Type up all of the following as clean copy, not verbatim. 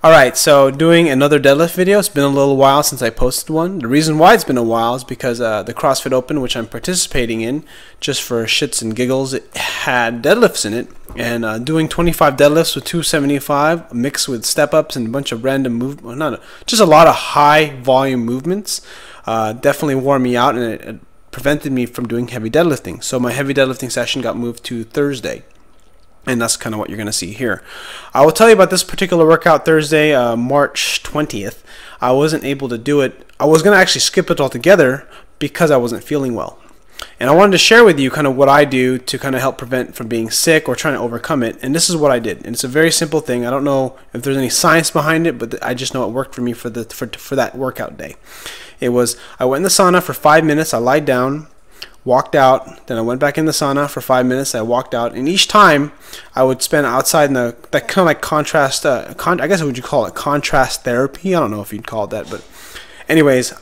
Alright, so doing another deadlift video. It's been a little while since I posted one. The reason why it's been a while is because the CrossFit Open, which I'm participating in, just for shits and giggles, it had deadlifts in it. And doing 25 deadlifts with 275 mixed with step-ups and a bunch of random movements, just a lot of high volume movements, definitely wore me out, and it prevented me from doing heavy deadlifting. So my heavy deadlifting session got moved to Thursday. And that's kind of what you're going to see here. I will tell you about this particular workout Thursday, March 20th. I wasn't able to do it. I was going to actually skip it altogether because I wasn't feeling well. And I wanted to share with you kind of what I do to kind of help prevent from being sick or trying to overcome it. And this is what I did. And it's a very simple thing. I don't know if there's any science behind it, but I just know it worked for me for that workout day. It was, I went in the sauna for 5 minutes. I lied down, walked out, then I went back in the sauna for 5 minutes. I walked out, and each time I would spend outside in that kind of like contrast, I guess what would you call it, contrast therapy? I don't know if you'd call it that, but anyways,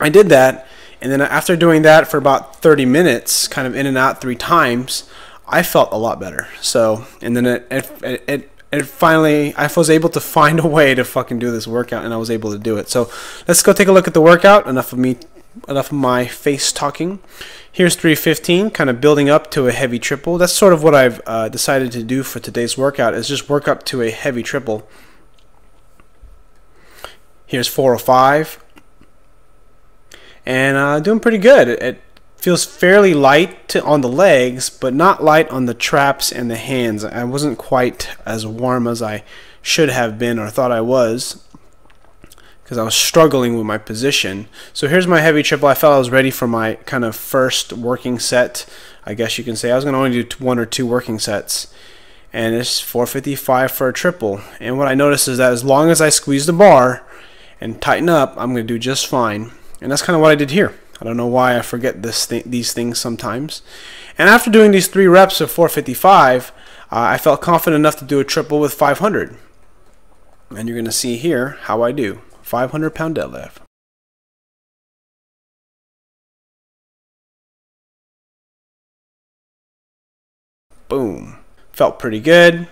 I did that, and then after doing that for about 30 minutes, kind of in and out 3 times, I felt a lot better. So, and then it finally, I was able to find a way to fucking do this workout, and I was able to do it. So let's go take a look at the workout. Enough of my face talking. Here's 315, kind of building up to a heavy triple. That's sort of what I've decided to do for today's workout, is just work up to a heavy triple. Here's 405, and doing pretty good. It feels fairly light on the legs, but not light on the traps and the hands. I wasn't quite as warm as I should have been or thought I was, because I was struggling with my position. So here's my heavy triple. I felt I was ready for my kind of first working set, I guess you can say. I was going to only do 1 or 2 working sets, and it's 455 for a triple. And what I noticed is that as long as I squeeze the bar and tighten up, I'm going to do just fine. And that's kind of what I did here. I don't know why I forget these things sometimes. And after doing these 3 reps of 455, I felt confident enough to do a triple with 500. And you're going to see here how I do. 500-pound deadlift. Boom. Felt pretty good.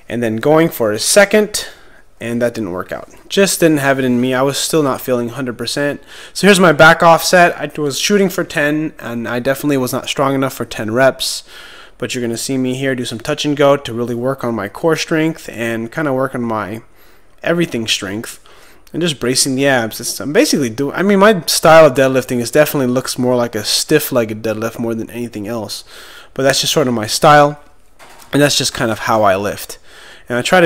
And then going for a second, and that didn't work out. Just didn't have it in me. I was still not feeling 100%. So here's my back off set. I was shooting for 10, and I definitely was not strong enough for 10 reps. But you're going to see me here do some touch and go to really work on my core strength and kind of work on my everything strength, and just bracing the abs. I'm basically doing, I mean, my style of deadlifting is definitely looks more like a stiff-legged deadlift more than anything else, but that's just sort of my style, and that's just kind of how I lift. And I try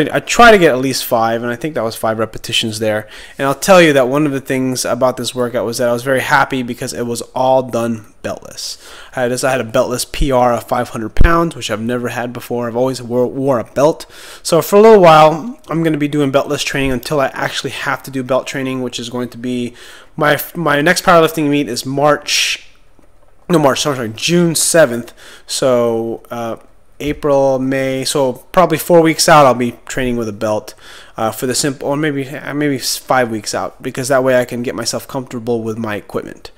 to get at least 5, and I think that was 5 repetitions there. And I'll tell you that one of the things about this workout was that I was very happy because it was all done beltless. I had a beltless PR of 500 pounds, which I've never had before. I've always wore a belt. So for a little while, I'm going to be doing beltless training until I actually have to do belt training, which is going to be my next powerlifting meet is June 7th. So April, May, so probably 4 weeks out I'll be training with a belt for the simple, or maybe 5 weeks out, because that way I can get myself comfortable with my equipment.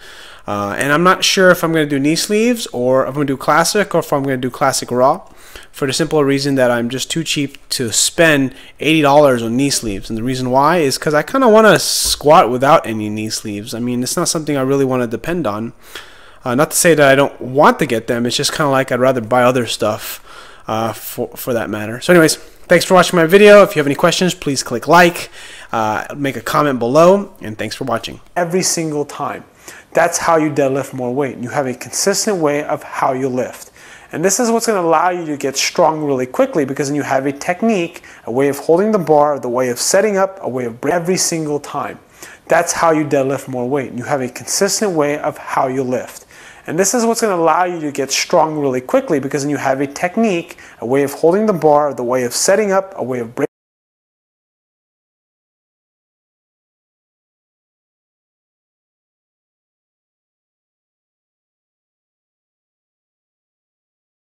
And I'm not sure if I'm going to do knee sleeves, or if I'm going to do classic, or if I'm going to do classic raw, for the simple reason that I'm just too cheap to spend $80 on knee sleeves. And the reason why is because I kind of want to squat without any knee sleeves. I mean, it's not something I really want to depend on. Not to say that I don't want to get them, it's just kind of like I'd rather buy other stuff for that matter. So anyways, thanks for watching my video. If you have any questions, please click like, make a comment below, and thanks for watching. Every single time. That's how you deadlift more weight. You have a consistent way of how you lift. And this is what's going to allow you to get strong really quickly, because then you have a technique, a way of holding the bar, the way of setting up, a way of every single time. That's how you deadlift more weight. You have a consistent way of how you lift. And this is what's going to allow you to get strong really quickly, because then you have a technique, a way of holding the bar, the way of setting up, a way of breaking.